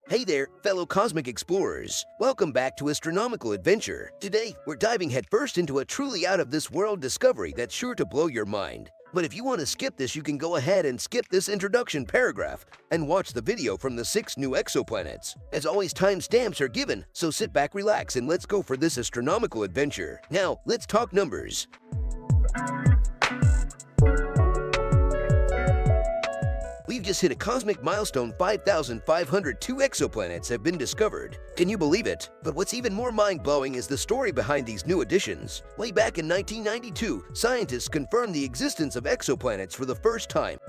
Hey there, fellow cosmic explorers. Welcome back to Astronomical Adventure. Today, we're diving headfirst into a truly out-of-this-world discovery that's sure to blow your mind. But if you want to skip this, you can go ahead and skip this introduction paragraph and watch the video from the 6 new exoplanets. As always, timestamps are given, so sit back, relax, and let's go for this astronomical adventure. Now, let's talk numbers. We've just hit a cosmic milestone. 5,502 exoplanets have been discovered. Can you believe it? But what's even more mind-blowing is the story behind these new additions. Way back in 1992, scientists confirmed the existence of exoplanets for the first time.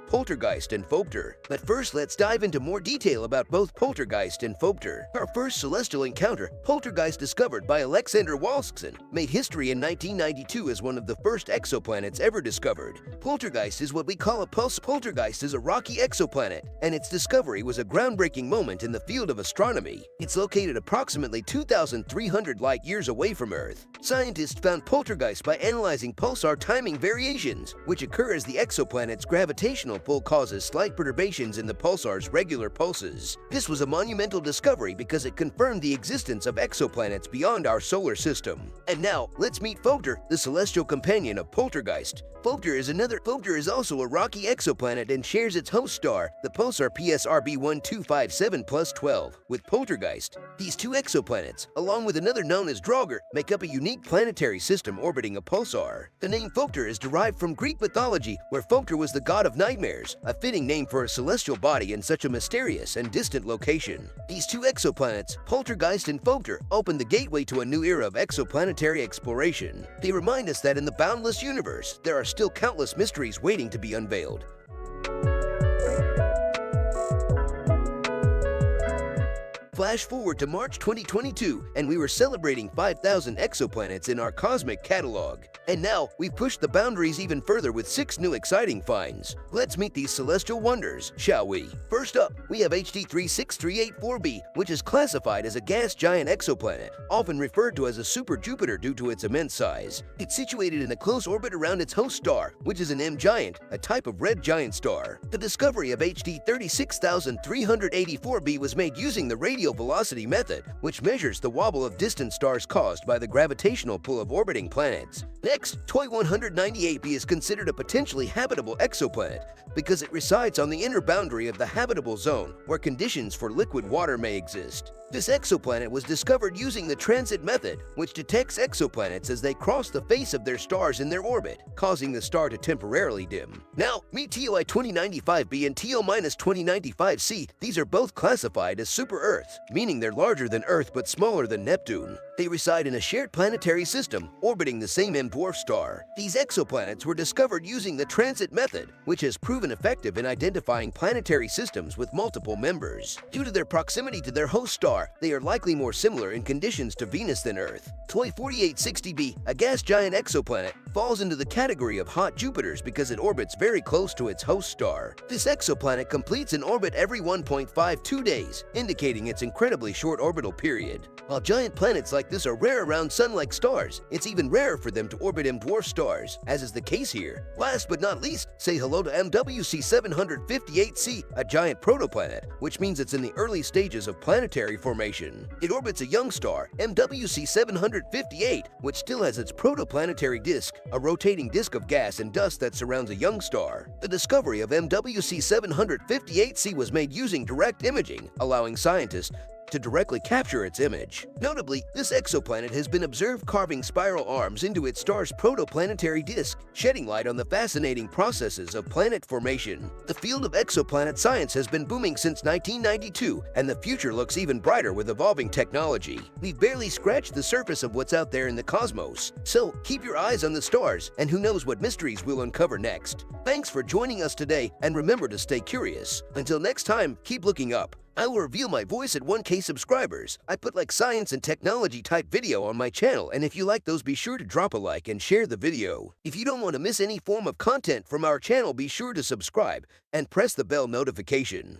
Poltergeist and Phobetor. But first, let's dive into more detail about both Poltergeist and Phobetor. Our first celestial encounter, Poltergeist, discovered by Alexander Walskson, made history in 1992 as one of the first exoplanets ever discovered. Poltergeist is what we call a pulse. Poltergeist is a rocky exoplanet, and its discovery was a groundbreaking moment in the field of astronomy. It's located approximately 2,300 light-years away from Earth. Scientists found Poltergeist by analyzing pulsar timing variations, which occur as the exoplanet's gravitational pull causes slight perturbations in the pulsar's regular pulses. This was a monumental discovery because it confirmed the existence of exoplanets beyond our solar system. And now, let's meet Phobetor, the celestial companion of Poltergeist. Phobetor is also a rocky exoplanet and shares its host star, the pulsar PSRB 1257+12, with Poltergeist. These two exoplanets, along with another known as Draugr, make up a unique planetary system orbiting a pulsar. The name Phobetor is derived from Greek mythology, where Phobetor was the god of nightmares, a fitting name for a celestial body in such a mysterious and distant location. These two exoplanets, Poltergeist and Phobetor, open the gateway to a new era of exoplanetary exploration. They remind us that in the boundless universe, there are still countless mysteries waiting to be unveiled. Flash forward to March 2022, and we were celebrating 5,000 exoplanets in our cosmic catalog. And now, we've pushed the boundaries even further with 6 new exciting finds. Let's meet these celestial wonders, shall we? First up, we have HD 36384b, which is classified as a gas giant exoplanet, often referred to as a super Jupiter due to its immense size. It's situated in a close orbit around its host star, which is an M giant, a type of red giant star. The discovery of HD 36384b was made using the radial velocity method, which measures the wobble of distant stars caused by the gravitational pull of orbiting planets. Next, TOI 198b is considered a potentially habitable exoplanet because it resides on the inner boundary of the habitable zone, where conditions for liquid water may exist. This exoplanet was discovered using the transit method, which detects exoplanets as they cross the face of their stars in their orbit, causing the star to temporarily dim. Now, meet TOI 2095b and TO-2095c. These are both classified as super-Earths, meaning they're larger than Earth but smaller than Neptune. They reside in a shared planetary system, orbiting the same M-dwarf star. These exoplanets were discovered using the transit method, which has proven effective in identifying planetary systems with multiple members. Due to their proximity to their host star, they are likely more similar in conditions to Venus than Earth. TOI 4860b, a gas giant exoplanet, falls into the category of hot Jupiters because it orbits very close to its host star. This exoplanet completes an orbit every 1.52 days, indicating its incredibly short orbital period. While giant planets like this are rare around Sun-like stars, it's even rarer for them to orbit M-dwarf stars, as is the case here. Last but not least, say hello to MWC 758c, a giant protoplanet, which means it's in the early stages of planetary formation. It orbits a young star, MWC 758, which still has its protoplanetary disk, a rotating disk of gas and dust that surrounds a young star. The discovery of MWC 758c was made using direct imaging, allowing scientists to directly capture its image. Notably, this exoplanet has been observed carving spiral arms into its star's protoplanetary disk, shedding light on the fascinating processes of planet formation. The field of exoplanet science has been booming since 1992, and the future looks even brighter with evolving technology. We've barely scratched the surface of what's out there in the cosmos, so keep your eyes on the stars, and who knows what mysteries we'll uncover next. Thanks for joining us today, and remember to stay curious. Until next time, keep looking up. I will reveal my voice at 1K subscribers. I put like science and technology type video on my channel, and if you like those, be sure to drop a like and share the video. If you don't want to miss any form of content from our channel, be sure to subscribe and press the bell notification.